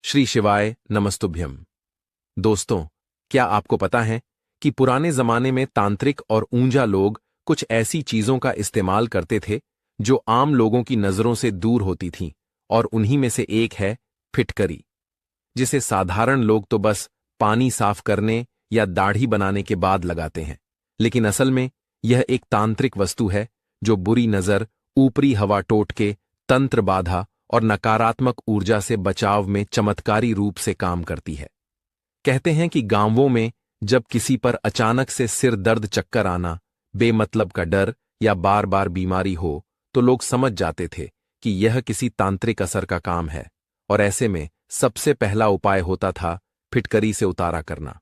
श्री शिवाय नमस्तुभ्यम। दोस्तों, क्या आपको पता है कि पुराने जमाने में तांत्रिक और ऊंजा लोग कुछ ऐसी चीजों का इस्तेमाल करते थे जो आम लोगों की नजरों से दूर होती थीं, और उन्हीं में से एक है फिटकरी, जिसे साधारण लोग तो बस पानी साफ करने या दाढ़ी बनाने के बाद लगाते हैं। लेकिन असल में यह एक तांत्रिक वस्तु है जो बुरी नजर, ऊपरी हवा टोटके, तंत्र बाधा और नकारात्मक ऊर्जा से बचाव में चमत्कारी रूप से काम करती है। कहते हैं कि गांवों में जब किसी पर अचानक से सिर दर्द, चक्कर आना, बेमतलब का डर या बार बार बीमारी हो तो लोग समझ जाते थे कि यह किसी तांत्रिक असर का काम है, और ऐसे में सबसे पहला उपाय होता था फिटकरी से उतारा करना।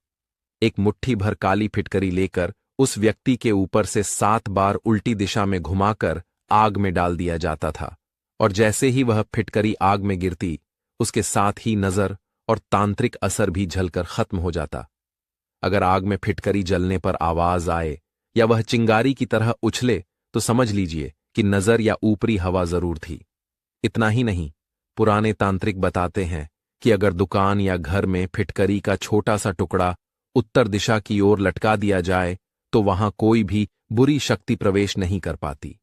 एक मुट्ठी भर काली फिटकरी लेकर उस व्यक्ति के ऊपर से 7 बार उल्टी दिशा में घुमाकर आग में डाल दिया जाता था, और जैसे ही वह फिटकरी आग में गिरती, उसके साथ ही नजर और तांत्रिक असर भी झलकर खत्म हो जाता। अगर आग में फिटकरी जलने पर आवाज आए या वह चिंगारी की तरह उछले तो समझ लीजिए कि नजर या ऊपरी हवा जरूर थी। इतना ही नहीं, पुराने तांत्रिक बताते हैं कि अगर दुकान या घर में फिटकरी का छोटा सा टुकड़ा उत्तर दिशा की ओर लटका दिया जाए तो वहां कोई भी बुरी शक्ति प्रवेश नहीं कर पाती।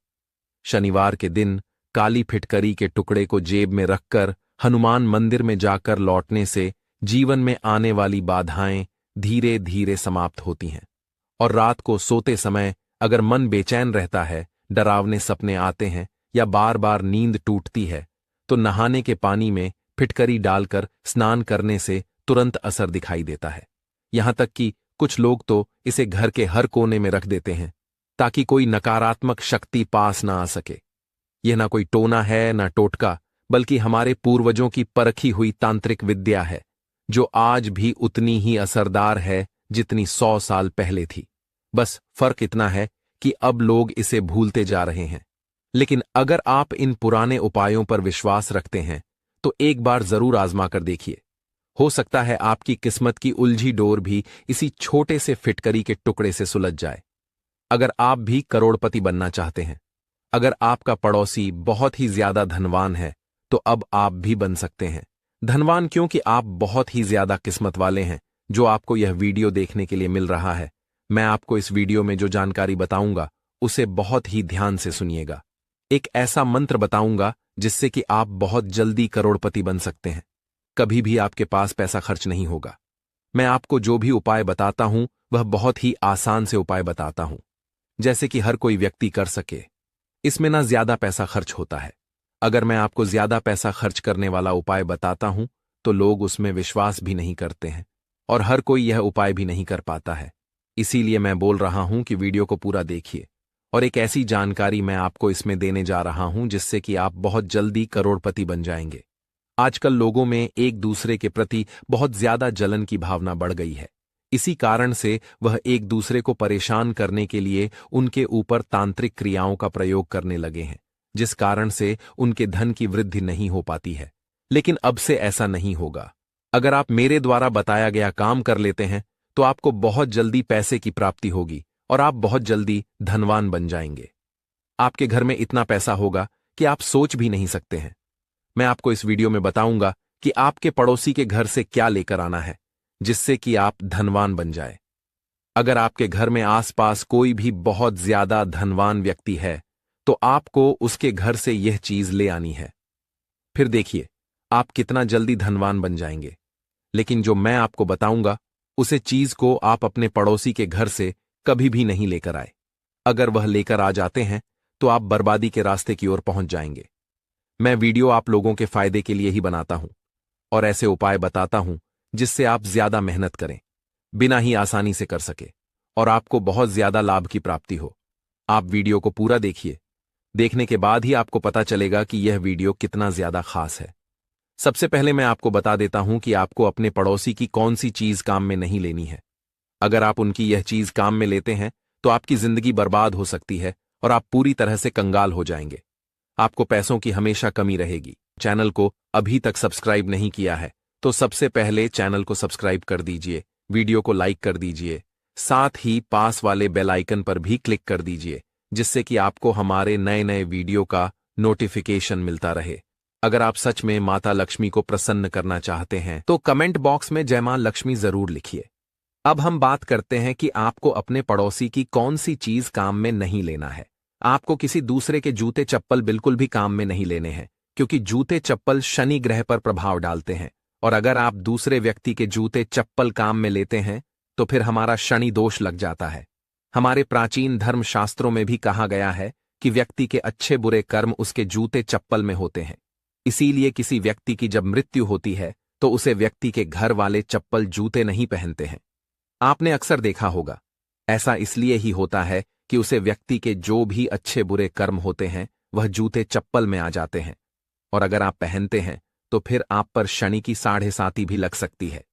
शनिवार के दिन काली फिटकरी के टुकड़े को जेब में रखकर हनुमान मंदिर में जाकर लौटने से जीवन में आने वाली बाधाएं धीरे धीरे समाप्त होती हैं। और रात को सोते समय अगर मन बेचैन रहता है, डरावने सपने आते हैं या बार बार नींद टूटती है, तो नहाने के पानी में फिटकरी डालकर स्नान करने से तुरंत असर दिखाई देता है। यहां तक कि कुछ लोग तो इसे घर के हर कोने में रख देते हैं ताकि कोई नकारात्मक शक्ति पास ना आ सके। यह ना कोई टोना है ना टोटका, बल्कि हमारे पूर्वजों की परखी हुई तांत्रिक विद्या है, जो आज भी उतनी ही असरदार है जितनी 100 साल पहले थी। बस फर्क इतना है कि अब लोग इसे भूलते जा रहे हैं। लेकिन अगर आप इन पुराने उपायों पर विश्वास रखते हैं तो एक बार जरूर आजमा कर देखिए। हो सकता है आपकी किस्मत की उलझी डोर भी इसी छोटे से फिटकरी के टुकड़े से सुलझ जाए। अगर आप भी करोड़पति बनना चाहते हैं, अगर आपका पड़ोसी बहुत ही ज्यादा धनवान है, तो अब आप भी बन सकते हैं धनवान, क्योंकि आप बहुत ही ज्यादा किस्मत वाले हैं जो आपको यह वीडियो देखने के लिए मिल रहा है। मैं आपको इस वीडियो में जो जानकारी बताऊंगा उसे बहुत ही ध्यान से सुनिएगा। एक ऐसा मंत्र बताऊंगा जिससे कि आप बहुत जल्दी करोड़पति बन सकते हैं। कभी भी आपके पास पैसा खर्च नहीं होगा। मैं आपको जो भी उपाय बताता हूं वह बहुत ही आसान से उपाय बताता हूं, जैसे कि हर कोई व्यक्ति कर सके। इसमें ना ज्यादा पैसा खर्च होता है। अगर मैं आपको ज्यादा पैसा खर्च करने वाला उपाय बताता हूं तो लोग उसमें विश्वास भी नहीं करते हैं, और हर कोई यह उपाय भी नहीं कर पाता है। इसीलिए मैं बोल रहा हूं कि वीडियो को पूरा देखिए, और एक ऐसी जानकारी मैं आपको इसमें देने जा रहा हूं जिससे कि आप बहुत जल्दी करोड़पति बन जाएंगे। आजकल लोगों में एक दूसरे के प्रति बहुत ज्यादा जलन की भावना बढ़ गई है। इसी कारण से वह एक दूसरे को परेशान करने के लिए उनके ऊपर तांत्रिक क्रियाओं का प्रयोग करने लगे हैं, जिस कारण से उनके धन की वृद्धि नहीं हो पाती है। लेकिन अब से ऐसा नहीं होगा। अगर आप मेरे द्वारा बताया गया काम कर लेते हैं तो आपको बहुत जल्दी पैसे की प्राप्ति होगी और आप बहुत जल्दी धनवान बन जाएंगे। आपके घर में इतना पैसा होगा कि आप सोच भी नहीं सकते हैं। मैं आपको इस वीडियो में बताऊंगा कि आपके पड़ोसी के घर से क्या लेकर आना है जिससे कि आप धनवान बन जाए। अगर आपके घर में आसपास कोई भी बहुत ज्यादा धनवान व्यक्ति है तो आपको उसके घर से यह चीज ले आनी है। फिर देखिए आप कितना जल्दी धनवान बन जाएंगे। लेकिन जो मैं आपको बताऊंगा उसे चीज को आप अपने पड़ोसी के घर से कभी भी नहीं लेकर आए। अगर वह लेकर आ जाते हैं तो आप बर्बादी के रास्ते की ओर पहुंच जाएंगे। मैं वीडियो आप लोगों के फायदे के लिए ही बनाता हूं, और ऐसे उपाय बताता हूं जिससे आप ज्यादा मेहनत करें, बिना ही आसानी से कर सके, और आपको बहुत ज्यादा लाभ की प्राप्ति हो। आप वीडियो को पूरा देखिए। देखने के बाद ही आपको पता चलेगा कि यह वीडियो कितना ज्यादा खास है। सबसे पहले मैं आपको बता देता हूं कि आपको अपने पड़ोसी की कौन सी चीज काम में नहीं लेनी है। अगर आप उनकी यह चीज काम में लेते हैं तो आपकी जिंदगी बर्बाद हो सकती है और आप पूरी तरह से कंगाल हो जाएंगे। आपको पैसों की हमेशा कमी रहेगी। चैनल को अभी तक सब्सक्राइब नहीं किया है तो सबसे पहले चैनल को सब्सक्राइब कर दीजिए, वीडियो को लाइक कर दीजिए, साथ ही पास वाले बेल आइकन पर भी क्लिक कर दीजिए, जिससे कि आपको हमारे नए नए वीडियो का नोटिफिकेशन मिलता रहे। अगर आप सच में माता लक्ष्मी को प्रसन्न करना चाहते हैं तो कमेंट बॉक्स में जय मां लक्ष्मी जरूर लिखिए। अब हम बात करते हैं कि आपको अपने पड़ोसी की कौन सी चीज काम में नहीं लेना है। आपको किसी दूसरे के जूते चप्पल बिल्कुल भी काम में नहीं लेने हैं, क्योंकि जूते चप्पल शनि ग्रह पर प्रभाव डालते हैं। और अगर आप दूसरे व्यक्ति के जूते चप्पल काम में लेते हैं तो फिर हमारा शनि दोष लग जाता है। हमारे प्राचीन धर्मशास्त्रों में भी कहा गया है कि व्यक्ति के अच्छे बुरे कर्म उसके जूते चप्पल में होते हैं। इसीलिए किसी व्यक्ति की जब मृत्यु होती है तो उसे व्यक्ति के घर वाले चप्पल जूते नहीं पहनते हैं। आपने अक्सर देखा होगा, ऐसा इसलिए ही होता है कि उसे व्यक्ति के जो भी अच्छे बुरे कर्म होते हैं वह जूते चप्पल में आ जाते हैं। और अगर आप पहनते हैं तो फिर आप पर शनि की 7.5 भी लग सकती है।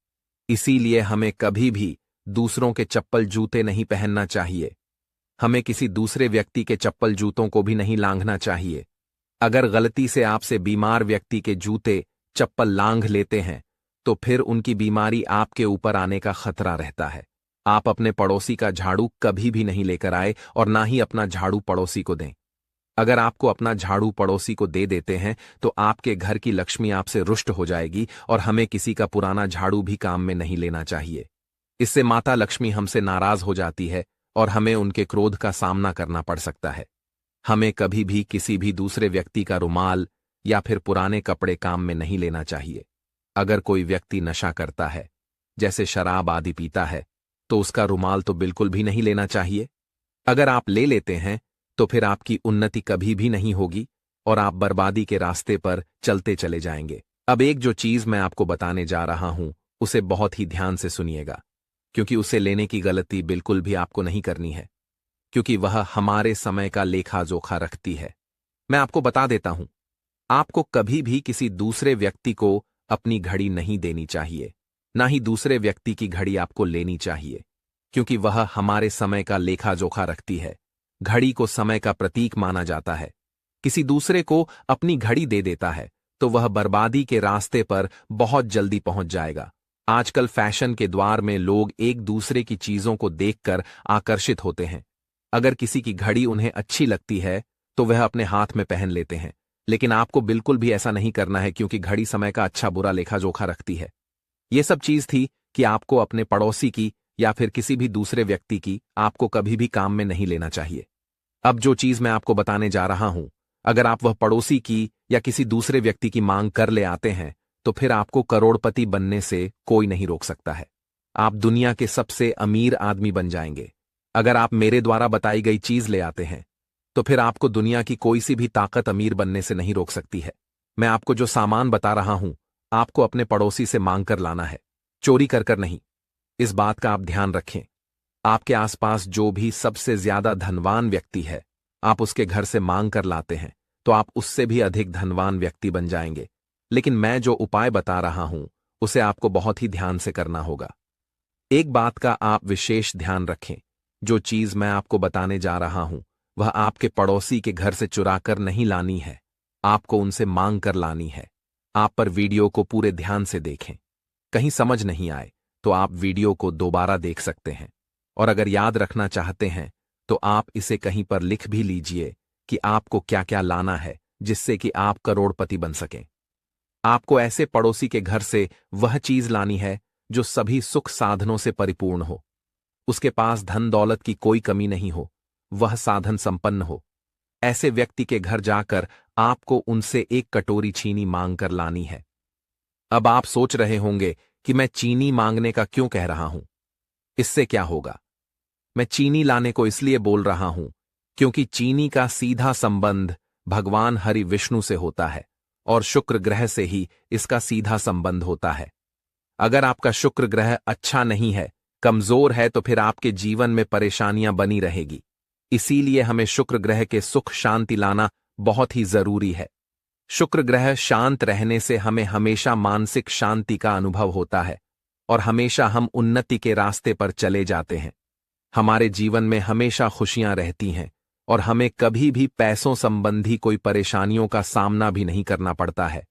इसीलिए हमें कभी भी दूसरों के चप्पल जूते नहीं पहनना चाहिए। हमें किसी दूसरे व्यक्ति के चप्पल जूतों को भी नहीं लांघना चाहिए। अगर गलती से आपसे बीमार व्यक्ति के जूते चप्पल लांघ लेते हैं तो फिर उनकी बीमारी आपके ऊपर आने का खतरा रहता है। आप अपने पड़ोसी का झाड़ू कभी भी नहीं लेकर आए और ना ही अपना झाड़ू पड़ोसी को दें। अगर आपको अपना झाड़ू पड़ोसी को दे देते हैं तो आपके घर की लक्ष्मी आपसे रुष्ट हो जाएगी और हमें किसी का पुराना झाड़ू भी काम में नहीं लेना चाहिए। इससे माता लक्ष्मी हमसे नाराज हो जाती है और हमें उनके क्रोध का सामना करना पड़ सकता है। हमें कभी भी किसी भी दूसरे व्यक्ति का रुमाल या फिर पुराने कपड़े काम में नहीं लेना चाहिए। अगर कोई व्यक्ति नशा करता है, जैसे शराब आदि पीता है, तो उसका रुमाल तो बिल्कुल भी नहीं लेना चाहिए। अगर आप ले लेते हैं तो फिर आपकी उन्नति कभी भी नहीं होगी और आप बर्बादी के रास्ते पर चलते चले जाएंगे। अब एक जो चीज मैं आपको बताने जा रहा हूं उसे बहुत ही ध्यान से सुनिएगा, क्योंकि उसे लेने की गलती बिल्कुल भी आपको नहीं करनी है, क्योंकि वह हमारे समय का लेखा जोखा रखती है। मैं आपको बता देता हूं, आपको कभी भी किसी दूसरे व्यक्ति को अपनी घड़ी नहीं देनी चाहिए, ना ही दूसरे व्यक्ति की घड़ी आपको लेनी चाहिए, क्योंकि वह हमारे समय का लेखा जोखा रखती है। घड़ी को समय का प्रतीक माना जाता है। किसी दूसरे को अपनी घड़ी दे देता है तो वह बर्बादी के रास्ते पर बहुत जल्दी पहुंच जाएगा। आजकल फैशन के द्वार में लोग एक दूसरे की चीजों को देखकर आकर्षित होते हैं। अगर किसी की घड़ी उन्हें अच्छी लगती है तो वह अपने हाथ में पहन लेते हैं, लेकिन आपको बिल्कुल भी ऐसा नहीं करना है, क्योंकि घड़ी समय का अच्छा बुरा लेखा जोखा रखती है। यह सब चीज थी कि आपको अपने पड़ोसी की या फिर किसी भी दूसरे व्यक्ति की आपको कभी भी काम में नहीं लेना चाहिए। अब जो चीज मैं आपको बताने जा रहा हूं, अगर आप वह पड़ोसी की या किसी दूसरे व्यक्ति की मांग कर ले आते हैं तो फिर आपको करोड़पति बनने से कोई नहीं रोक सकता है। आप दुनिया के सबसे अमीर आदमी बन जाएंगे। अगर आप मेरे द्वारा बताई गई चीज ले आते हैं तो फिर आपको दुनिया की कोई सी भी ताकत अमीर बनने से नहीं रोक सकती है। मैं आपको जो सामान बता रहा हूं, आपको अपने पड़ोसी से मांग कर लाना है, चोरी कर कर नहीं। इस बात का आप ध्यान रखें। आपके आसपास जो भी सबसे ज्यादा धनवान व्यक्ति है, आप उसके घर से मांग कर लाते हैं तो आप उससे भी अधिक धनवान व्यक्ति बन जाएंगे। लेकिन मैं जो उपाय बता रहा हूं उसे आपको बहुत ही ध्यान से करना होगा। एक बात का आप विशेष ध्यान रखें, जो चीज मैं आपको बताने जा रहा हूं वह आपके पड़ोसी के घर से चुराकर नहीं लानी है, आपको उनसे मांग कर लानी है। आप पर वीडियो को पूरे ध्यान से देखें। कहीं समझ नहीं आए तो आप वीडियो को दोबारा देख सकते हैं, और अगर याद रखना चाहते हैं तो आप इसे कहीं पर लिख भी लीजिए कि आपको क्या क्या लाना है, जिससे कि आप करोड़पति बन सकें। आपको ऐसे पड़ोसी के घर से वह चीज लानी है जो सभी सुख साधनों से परिपूर्ण हो, उसके पास धन दौलत की कोई कमी नहीं हो, वह साधन संपन्न हो। ऐसे व्यक्ति के घर जाकर आपको उनसे एक कटोरी चीनी मांग कर लानी है। अब आप सोच रहे होंगे कि मैं चीनी मांगने का क्यों कह रहा हूं, इससे क्या होगा। मैं चीनी लाने को इसलिए बोल रहा हूं क्योंकि चीनी का सीधा संबंध भगवान हरि विष्णु से होता है और शुक्र ग्रह से ही इसका सीधा संबंध होता है। अगर आपका शुक्र ग्रह अच्छा नहीं है, कमजोर है, तो फिर आपके जीवन में परेशानियां बनी रहेगी। इसीलिए हमें शुक्र ग्रह के सुख शांति लाना बहुत ही जरूरी है। शुक्र ग्रह शांत रहने से हमें हमेशा मानसिक शांति का अनुभव होता है और हमेशा हम उन्नति के रास्ते पर चले जाते हैं। हमारे जीवन में हमेशा खुशियां रहती हैं और हमें कभी भी पैसों संबंधी कोई परेशानियों का सामना भी नहीं करना पड़ता है।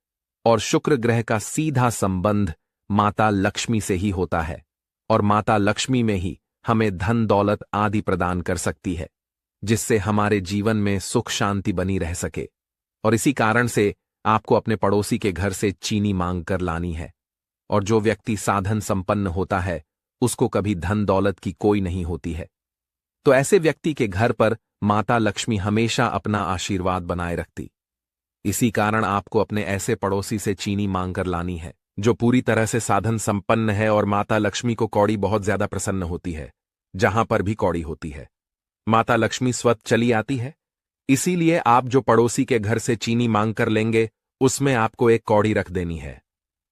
और शुक्र ग्रह का सीधा संबंध माता लक्ष्मी से ही होता है और माता लक्ष्मी में ही हमें धन दौलत आदि प्रदान कर सकती है, जिससे हमारे जीवन में सुख शांति बनी रह सके। और इसी कारण से आपको अपने पड़ोसी के घर से चीनी मांग कर लानी है। और जो व्यक्ति साधन संपन्न होता है उसको कभी धन दौलत की कोई नहीं होती है। तो ऐसे व्यक्ति के घर पर माता लक्ष्मी हमेशा अपना आशीर्वाद बनाए रखती। इसी कारण आपको अपने ऐसे पड़ोसी से चीनी मांग कर लानी है जो पूरी तरह से साधन संपन्न है। और माता लक्ष्मी को कौड़ी बहुत ज्यादा प्रसन्न होती है। जहां पर भी कौड़ी होती है माता लक्ष्मी स्वतः चली आती है। इसीलिए आप जो पड़ोसी के घर से चीनी मांग कर लेंगे उसमें आपको एक कौड़ी रख देनी है।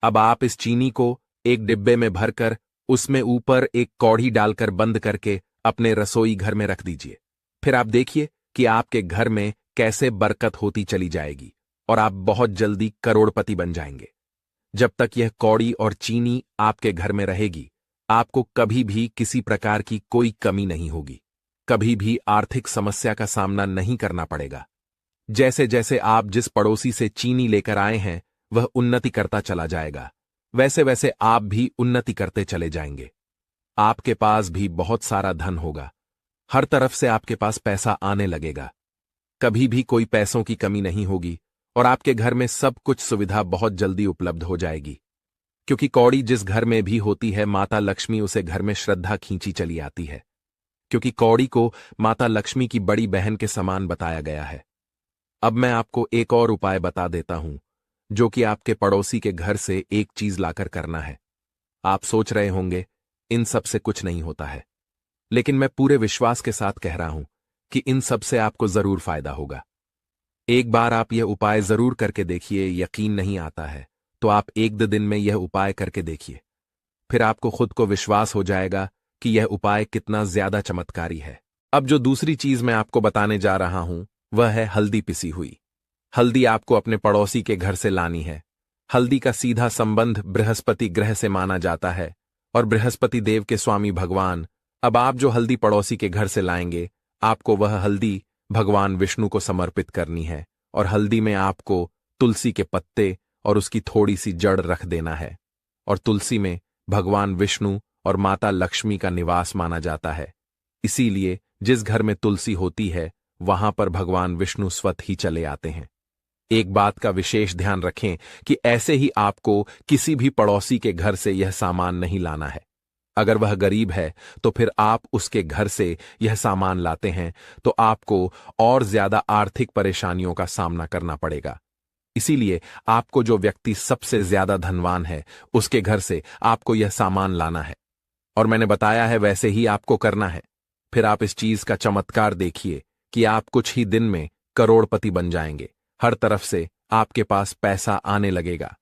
अब आप इस चीनी को एक डिब्बे में भरकर उसमें ऊपर एक कौड़ी डालकर बंद करके अपने रसोई घर में रख दीजिए। फिर आप देखिए कि आपके घर में कैसे बरकत होती चली जाएगी और आप बहुत जल्दी करोड़पति बन जाएंगे। जब तक यह कौड़ी और चीनी आपके घर में रहेगी आपको कभी भी किसी प्रकार की कोई कमी नहीं होगी, कभी भी आर्थिक समस्या का सामना नहीं करना पड़ेगा। जैसे जैसे आप जिस पड़ोसी से चीनी लेकर आए हैं वह उन्नति करता चला जाएगा, वैसे वैसे आप भी उन्नति करते चले जाएंगे। आपके पास भी बहुत सारा धन होगा, हर तरफ से आपके पास पैसा आने लगेगा, कभी भी कोई पैसों की कमी नहीं होगी और आपके घर में सब कुछ सुविधा बहुत जल्दी उपलब्ध हो जाएगी। क्योंकि कौड़ी जिस घर में भी होती है माता लक्ष्मी उसे घर में श्रद्धा खींची चली आती है। क्योंकि कौड़ी को माता लक्ष्मी की बड़ी बहन के समान बताया गया है। अब मैं आपको एक और उपाय बता देता हूं जो कि आपके पड़ोसी के घर से एक चीज लाकर करना है। आप सोच रहे होंगे इन सब से कुछ नहीं होता है, लेकिन मैं पूरे विश्वास के साथ कह रहा हूं कि इन सब से आपको जरूर फायदा होगा। एक बार आप यह उपाय जरूर करके देखिए। यकीन नहीं आता है तो आप एक दो दिन में यह उपाय करके देखिए, फिर आपको खुद को विश्वास हो जाएगा कि यह उपाय कितना ज्यादा चमत्कारी है। अब जो दूसरी चीज मैं आपको बताने जा रहा हूं वह है हल्दी पिसी हुई। हल्दी आपको अपने पड़ोसी के घर से लानी है। हल्दी का सीधा संबंध बृहस्पति ग्रह से माना जाता है और बृहस्पति देव के स्वामी भगवान। अब आप जो हल्दी पड़ोसी के घर से लाएंगे आपको वह हल्दी भगवान विष्णु को समर्पित करनी है और हल्दी में आपको तुलसी के पत्ते और उसकी थोड़ी सी जड़ रख देना है। और तुलसी में भगवान विष्णु और माता लक्ष्मी का निवास माना जाता है, इसीलिए जिस घर में तुलसी होती है वहां पर भगवान विष्णु स्वतः ही चले आते हैं। एक बात का विशेष ध्यान रखें कि ऐसे ही आपको किसी भी पड़ोसी के घर से यह सामान नहीं लाना है। अगर वह गरीब है तो फिर आप उसके घर से यह सामान लाते हैं तो आपको और ज्यादा आर्थिक परेशानियों का सामना करना पड़ेगा। इसीलिए आपको जो व्यक्ति सबसे ज्यादा धनवान है उसके घर से आपको यह सामान लाना है और मैंने बताया है वैसे ही आपको करना है। फिर आप इस चीज का चमत्कार देखिए कि आप कुछ ही दिन में करोड़पति बन जाएंगे। हर तरफ से आपके पास पैसा आने लगेगा।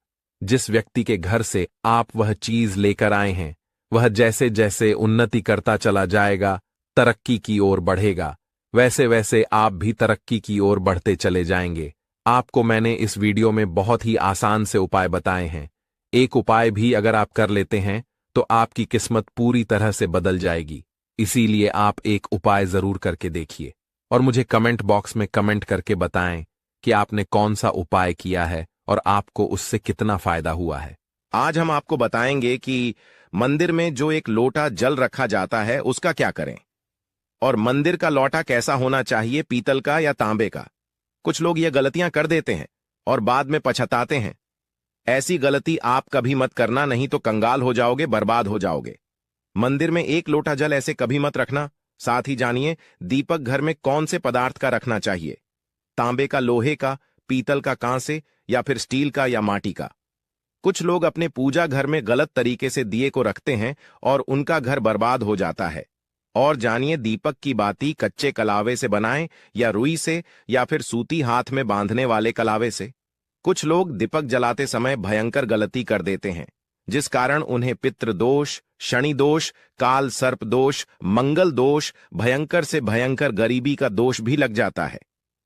जिस व्यक्ति के घर से आप वह चीज लेकर आए हैं वह जैसे जैसे उन्नति करता चला जाएगा, तरक्की की ओर बढ़ेगा, वैसे वैसे आप भी तरक्की की ओर बढ़ते चले जाएंगे। आपको मैंने इस वीडियो में बहुत ही आसान से उपाय बताए हैं। एक उपाय भी अगर आप कर लेते हैं तो आपकी किस्मत पूरी तरह से बदल जाएगी। इसीलिए आप एक उपाय जरूर करके देखिए और मुझे कमेंट बॉक्स में कमेंट करके बताएं कि आपने कौन सा उपाय किया है और आपको उससे कितना फायदा हुआ है। आज हम आपको बताएंगे कि मंदिर में जो एक लोटा जल रखा जाता है उसका क्या करें और मंदिर का लोटा कैसा होना चाहिए, पीतल का या तांबे का। कुछ लोग ये गलतियां कर देते हैं और बाद में पछताते हैं। ऐसी गलती आप कभी मत करना, नहीं तो कंगाल हो जाओगे, बर्बाद हो जाओगे। मंदिर में एक लोटा जल ऐसे कभी मत रखना। साथ ही जानिए दीपक घर में कौन से पदार्थ का रखना चाहिए, तांबे का, लोहे का, पीतल का, कांसे या फिर स्टील का या माटी का। कुछ लोग अपने पूजा घर में गलत तरीके से दिए को रखते हैं और उनका घर बर्बाद हो जाता है। और जानिए दीपक की बाती कच्चे कलावे से बनाएं या रुई से या फिर सूती हाथ में बांधने वाले कलावे से। कुछ लोग दीपक जलाते समय भयंकर गलती कर देते हैं जिस कारण उन्हें पितृ दोष, शनि दोष, काल सर्प दोष, मंगल दोष, भयंकर से भयंकर गरीबी का दोष भी लग जाता है।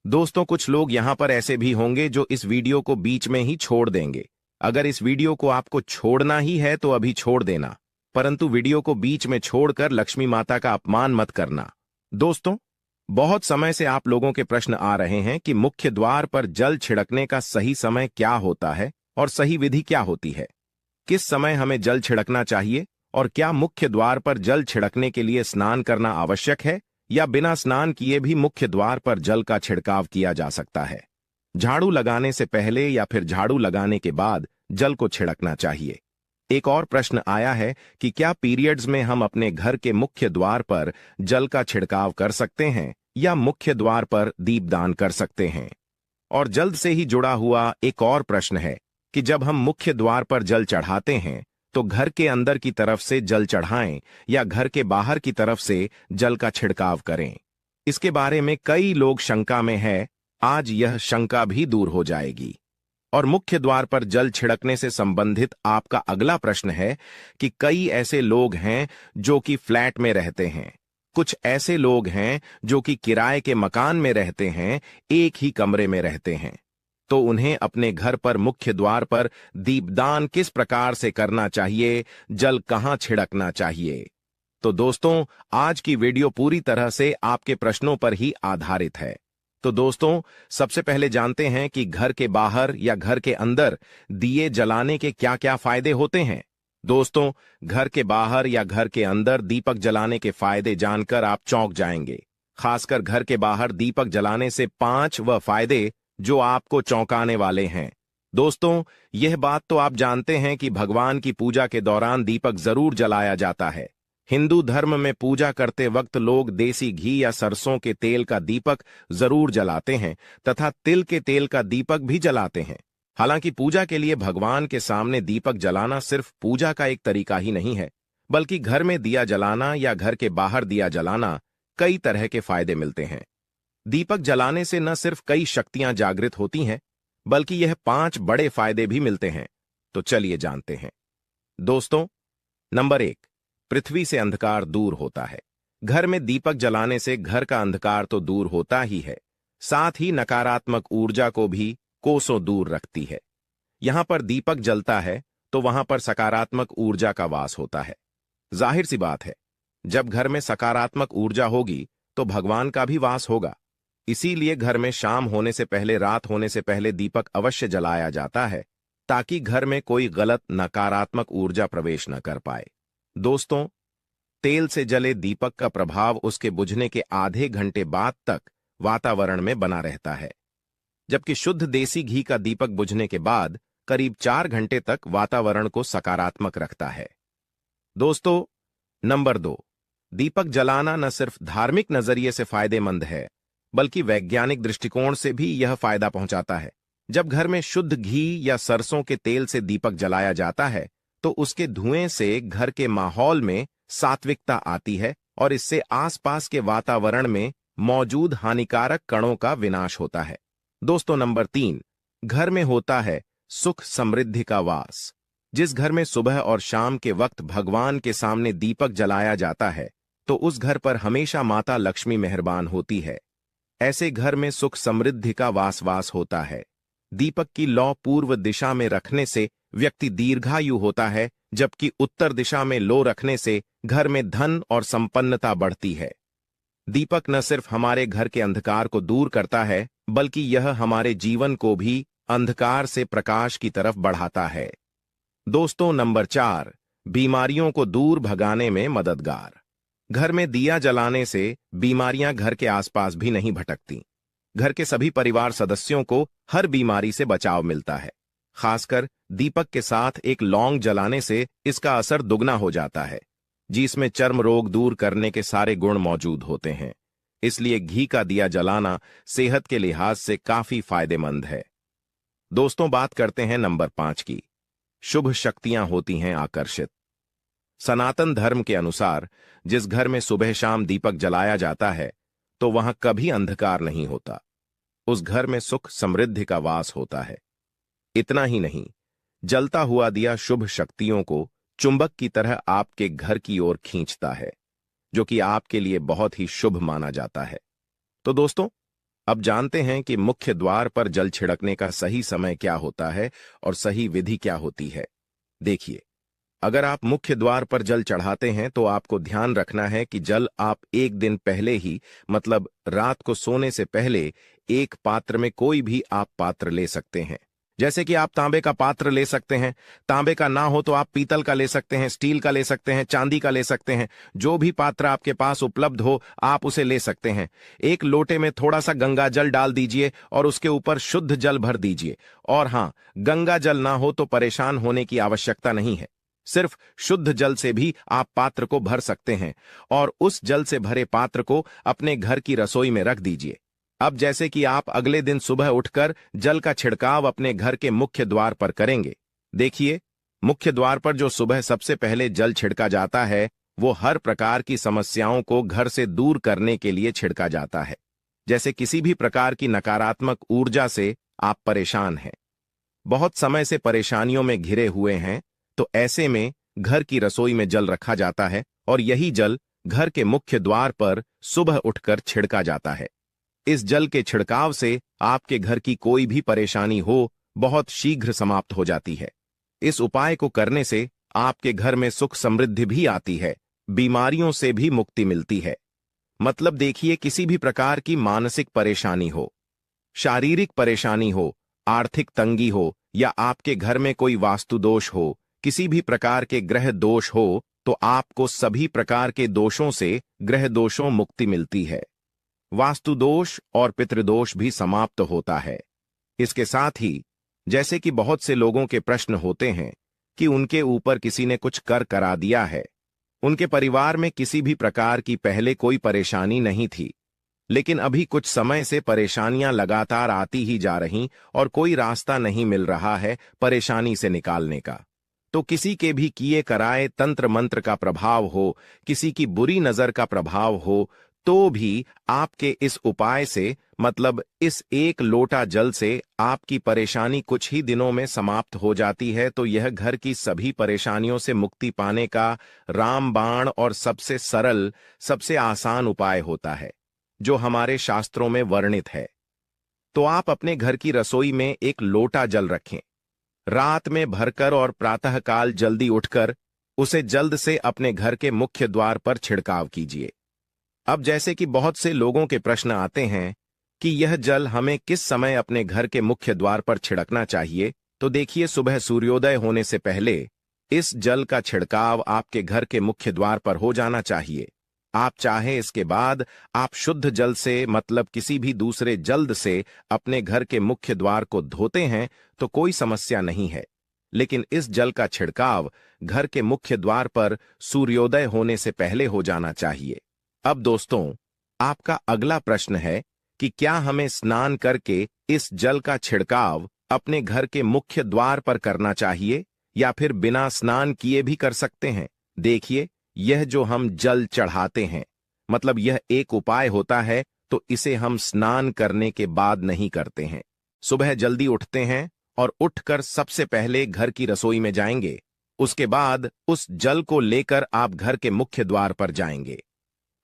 दोस्तों कुछ लोग यहां पर ऐसे भी होंगे जो इस वीडियो को बीच में ही छोड़ देंगे। अगर इस वीडियो को आपको छोड़ना ही है तो अभी छोड़ देना, परंतु वीडियो को बीच में छोड़कर लक्ष्मी माता का अपमान मत करना। दोस्तों बहुत समय से आप लोगों के प्रश्न आ रहे हैं कि मुख्य द्वार पर जल छिड़कने का सही समय क्या होता है और सही विधि क्या होती है, किस समय हमें जल छिड़कना चाहिए और क्या मुख्य द्वार पर जल छिड़कने के लिए स्नान करना आवश्यक है या बिना स्नान किए भी मुख्य द्वार पर जल का छिड़काव किया जा सकता है। झाड़ू लगाने से पहले या फिर झाड़ू लगाने के बाद जल को छिड़कना चाहिए। एक और प्रश्न आया है कि क्या पीरियड्स में हम अपने घर के मुख्य द्वार पर जल का छिड़काव कर सकते हैं या मुख्य द्वार पर दीपदान कर सकते हैं। और जल्द से ही जुड़ा हुआ एक और प्रश्न है कि जब हम मुख्य द्वार पर जल चढ़ाते हैं तो घर के अंदर की तरफ से जल चढ़ाएं या घर के बाहर की तरफ से जल का छिड़काव करें। इसके बारे में कई लोग शंका में है, आज यह शंका भी दूर हो जाएगी। और मुख्य द्वार पर जल छिड़कने से संबंधित आपका अगला प्रश्न है कि कई ऐसे लोग हैं जो कि फ्लैट में रहते हैं, कुछ ऐसे लोग हैं जो कि किराए के मकान में रहते हैं, एक ही कमरे में रहते हैं, तो उन्हें अपने घर पर मुख्य द्वार पर दीपदान किस प्रकार से करना चाहिए, जल कहां छिड़कना चाहिए। तो दोस्तों, आज की वीडियो पूरी तरह से आपके प्रश्नों पर ही आधारित है। तो दोस्तों, सबसे पहले जानते हैं कि घर के बाहर या घर के अंदर दिए जलाने के क्या क्या फायदे होते हैं। दोस्तों, घर के बाहर या घर के अंदर दीपक जलाने के फायदे जानकर आप चौंक जाएंगे। खासकर घर के बाहर दीपक जलाने से 5 वह फायदे जो आपको चौंकाने वाले हैं। दोस्तों, यह बात तो आप जानते हैं कि भगवान की पूजा के दौरान दीपक जरूर जलाया जाता है। हिंदू धर्म में पूजा करते वक्त लोग देसी घी या सरसों के तेल का दीपक जरूर जलाते हैं तथा तिल के तेल का दीपक भी जलाते हैं। हालांकि पूजा के लिए भगवान के सामने दीपक जलाना सिर्फ पूजा का एक तरीका ही नहीं है, बल्कि घर में दिया जलाना या घर के बाहर दिया जलाना कई तरह के फायदे मिलते हैं। दीपक जलाने से न सिर्फ कई शक्तियां जागृत होती हैं, बल्कि यह 5 बड़े फायदे भी मिलते हैं। तो चलिए जानते हैं। दोस्तों, नंबर 1, पृथ्वी से अंधकार दूर होता है। घर में दीपक जलाने से घर का अंधकार तो दूर होता ही है, साथ ही नकारात्मक ऊर्जा को भी कोसों दूर रखती है। यहां पर दीपक जलता है तो वहां पर सकारात्मक ऊर्जा का वास होता है। जाहिर सी बात है, जब घर में सकारात्मक ऊर्जा होगी तो भगवान का भी वास होगा। इसीलिए घर में शाम होने से पहले, रात होने से पहले दीपक अवश्य जलाया जाता है, ताकि घर में कोई गलत नकारात्मक ऊर्जा प्रवेश न कर पाए। दोस्तों, तेल से जले दीपक का प्रभाव उसके बुझने के आधे घंटे बाद तक वातावरण में बना रहता है, जबकि शुद्ध देसी घी का दीपक बुझने के बाद करीब 4 घंटे तक वातावरण को सकारात्मक रखता है। दोस्तों, नंबर 2, दीपक जलाना न सिर्फ धार्मिक नजरिए से फायदेमंद है, बल्कि वैज्ञानिक दृष्टिकोण से भी यह फायदा पहुंचाता है। जब घर में शुद्ध घी या सरसों के तेल से दीपक जलाया जाता है तो उसके धुएं से घर के माहौल में सात्विकता आती है और इससे आसपास के वातावरण में मौजूद हानिकारक कणों का विनाश होता है। दोस्तों, नंबर 3, घर में होता है सुख समृद्धि का वास। जिस घर में सुबह और शाम के वक्त भगवान के सामने दीपक जलाया जाता है तो उस घर पर हमेशा माता लक्ष्मी मेहरबान होती है। ऐसे घर में सुख समृद्धि का वास होता है। दीपक की लौ पूर्व दिशा में रखने से व्यक्ति दीर्घायु होता है, जबकि उत्तर दिशा में लो रखने से घर में धन और संपन्नता बढ़ती है। दीपक न सिर्फ हमारे घर के अंधकार को दूर करता है, बल्कि यह हमारे जीवन को भी अंधकार से प्रकाश की तरफ बढ़ाता है। दोस्तों, नंबर 4, बीमारियों को दूर भगाने में मददगार। घर में दिया जलाने से बीमारियां घर के आसपास भी नहीं भटकती। घर के सभी परिवार सदस्यों को हर बीमारी से बचाव मिलता है। खासकर दीपक के साथ एक लौंग जलाने से इसका असर दुगना हो जाता है, जिसमें चर्म रोग दूर करने के सारे गुण मौजूद होते हैं। इसलिए घी का दिया जलाना सेहत के लिहाज से काफी फायदेमंद है। दोस्तों, बात करते हैं नंबर 5 की। शुभ शक्तियां होती हैं आकर्षित। सनातन धर्म के अनुसार जिस घर में सुबह शाम दीपक जलाया जाता है तो वहां कभी अंधकार नहीं होता। उस घर में सुख समृद्धि का वास होता है। इतना ही नहीं, जलता हुआ दिया शुभ शक्तियों को चुंबक की तरह आपके घर की ओर खींचता है, जो कि आपके लिए बहुत ही शुभ माना जाता है। तो दोस्तों, अब जानते हैं कि मुख्य द्वार पर जल छिड़कने का सही समय क्या होता है और सही विधि क्या होती है। देखिए, अगर आप मुख्य द्वार पर जल चढ़ाते हैं तो आपको ध्यान रखना है कि जल आप एक दिन पहले ही, मतलब रात को सोने से पहले, एक पात्र में, कोई भी आप पात्र ले सकते हैं, जैसे कि आप तांबे का पात्र ले सकते हैं, तांबे का ना हो तो आप पीतल का ले सकते हैं, स्टील का ले सकते हैं, चांदी का ले सकते हैं। जो भी पात्र आपके पास उपलब्ध हो आप उसे ले सकते हैं। एक लोटे में थोड़ा सा गंगा जल डाल दीजिए और उसके ऊपर शुद्ध जल भर दीजिए। और हां, गंगा जल ना हो तो परेशान होने की आवश्यकता नहीं है। सिर्फ शुद्ध जल से भी आप पात्र को भर सकते हैं और उस जल से भरे पात्र को अपने घर की रसोई में रख दीजिए। अब जैसे कि आप अगले दिन सुबह उठकर जल का छिड़काव अपने घर के मुख्य द्वार पर करेंगे। देखिए, मुख्य द्वार पर जो सुबह सबसे पहले जल छिड़का जाता है वो हर प्रकार की समस्याओं को घर से दूर करने के लिए छिड़का जाता है। जैसे किसी भी प्रकार की नकारात्मक ऊर्जा से आप परेशान हैं, बहुत समय से परेशानियों में घिरे हुए हैं, तो ऐसे में घर की रसोई में जल रखा जाता है और यही जल घर के मुख्य द्वार पर सुबह उठकर छिड़का जाता है। इस जल के छिड़काव से आपके घर की कोई भी परेशानी हो बहुत शीघ्र समाप्त हो जाती है। इस उपाय को करने से आपके घर में सुख समृद्धि भी आती है, बीमारियों से भी मुक्ति मिलती है। मतलब देखिए, किसी भी प्रकार की मानसिक परेशानी हो, शारीरिक परेशानी हो, आर्थिक तंगी हो या आपके घर में कोई वास्तु दोष हो, किसी भी प्रकार के ग्रह दोष हो, तो आपको सभी प्रकार के दोषों से, ग्रह दोषों मुक्ति मिलती है। वास्तु दोष और पितृदोष भी समाप्त होता है। इसके साथ ही जैसे कि बहुत से लोगों के प्रश्न होते हैं कि उनके ऊपर किसी ने कुछ कर करा दिया है, उनके परिवार में किसी भी प्रकार की पहले कोई परेशानी नहीं थी, लेकिन अभी कुछ समय से परेशानियां लगातार आती ही जा रही और कोई रास्ता नहीं मिल रहा है परेशानी से निकालने का। तो किसी के भी किए कराए तंत्र मंत्र का प्रभाव हो, किसी की बुरी नजर का प्रभाव हो, तो भी आपके इस उपाय से, मतलब इस एक लोटा जल से आपकी परेशानी कुछ ही दिनों में समाप्त हो जाती है। तो यह घर की सभी परेशानियों से मुक्ति पाने का रामबाण और सबसे सरल, सबसे आसान उपाय होता है जो हमारे शास्त्रों में वर्णित है। तो आप अपने घर की रसोई में एक लोटा जल रखें, रात में भरकर और प्रातःकाल जल्दी उठकर उसे जल्द से अपने घर के मुख्य द्वार पर छिड़काव कीजिए। अब जैसे कि बहुत से लोगों के प्रश्न आते हैं कि यह जल हमें किस समय अपने घर के मुख्य द्वार पर छिड़कना चाहिए, तो देखिए, सुबह सूर्योदय होने से पहले इस जल का छिड़काव आपके घर के मुख्य द्वार पर हो जाना चाहिए। आप चाहे इसके बाद आप शुद्ध जल से, मतलब किसी भी दूसरे जल्द से अपने घर के मुख्य द्वार को धोते हैं तो कोई समस्या नहीं है, लेकिन इस जल का छिड़काव घर के मुख्य द्वार पर सूर्योदय होने से पहले हो जाना चाहिए। अब दोस्तों, आपका अगला प्रश्न है कि क्या हमें स्नान करके इस जल का छिड़काव अपने घर के मुख्य द्वार पर करना चाहिए या फिर बिना स्नान किए भी कर सकते हैं। देखिए, यह जो हम जल चढ़ाते हैं, मतलब यह एक उपाय होता है, तो इसे हम स्नान करने के बाद नहीं करते हैं। सुबह जल्दी उठते हैं और उठकर सबसे पहले घर की रसोई में जाएंगे, उसके बाद उस जल को लेकर आप घर के मुख्य द्वार पर जाएंगे।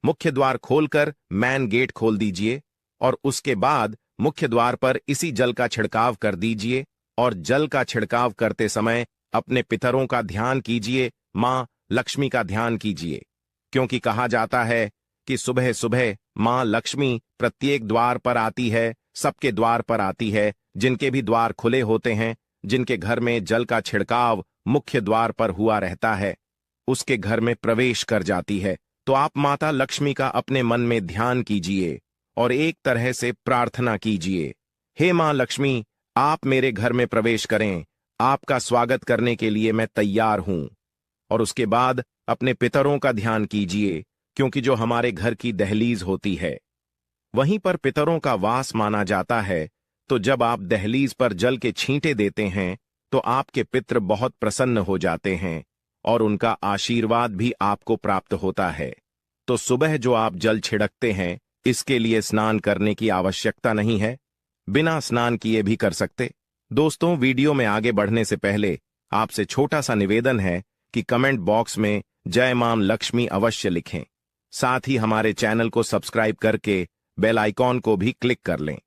मुख्य द्वार खोलकर मैन गेट खोल दीजिए और उसके बाद मुख्य द्वार पर इसी जल का छिड़काव कर दीजिए और जल का छिड़काव करते समय अपने पितरों का ध्यान कीजिए, मां लक्ष्मी का ध्यान कीजिए, क्योंकि कहा जाता है कि सुबह सुबह मां लक्ष्मी प्रत्येक द्वार पर आती है, सबके द्वार पर आती है। जिनके भी द्वार खुले होते हैं, जिनके घर में जल का छिड़काव मुख्य द्वार पर हुआ रहता है, उसके घर में प्रवेश कर जाती है। तो आप माता लक्ष्मी का अपने मन में ध्यान कीजिए और एक तरह से प्रार्थना कीजिए, हे मां लक्ष्मी, आप मेरे घर में प्रवेश करें, आपका स्वागत करने के लिए मैं तैयार हूं। और उसके बाद अपने पितरों का ध्यान कीजिए, क्योंकि जो हमारे घर की दहलीज होती है वहीं पर पितरों का वास माना जाता है। तो जब आप दहलीज पर जल के छींटे देते हैं तो आपके पितृ बहुत प्रसन्न हो जाते हैं और उनका आशीर्वाद भी आपको प्राप्त होता है। तो सुबह जो आप जल छिड़कते हैं, इसके लिए स्नान करने की आवश्यकता नहीं है, बिना स्नान किए भी कर सकते। दोस्तों, वीडियो में आगे बढ़ने से पहले आपसे छोटा सा निवेदन है कि कमेंट बॉक्स में जय मां लक्ष्मी अवश्य लिखें। साथ ही हमारे चैनल को सब्सक्राइब करके बेल आइकॉन को भी क्लिक कर लें।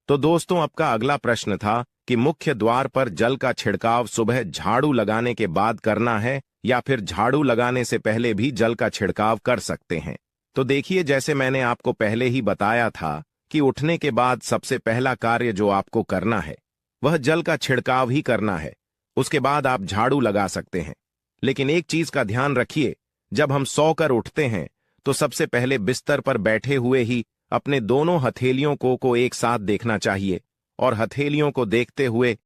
तो दोस्तों, आपका अगला प्रश्न था कि मुख्य द्वार पर जल का छिड़काव सुबह झाड़ू लगाने के बाद करना है या फिर झाड़ू लगाने से पहले भी जल का छिड़काव कर सकते हैं। तो देखिए, जैसे मैंने आपको पहले ही बताया था कि उठने के बाद सबसे पहला कार्य जो आपको करना है वह जल का छिड़काव ही करना है। उसके बाद आप झाड़ू लगा सकते हैं। लेकिन एक चीज का ध्यान रखिए, जब हम सोकर उठते हैं तो सबसे पहले बिस्तर पर बैठे हुए ही अपने दोनों हथेलियों को एक साथ देखना चाहिए और हथेलियों को देखते हुए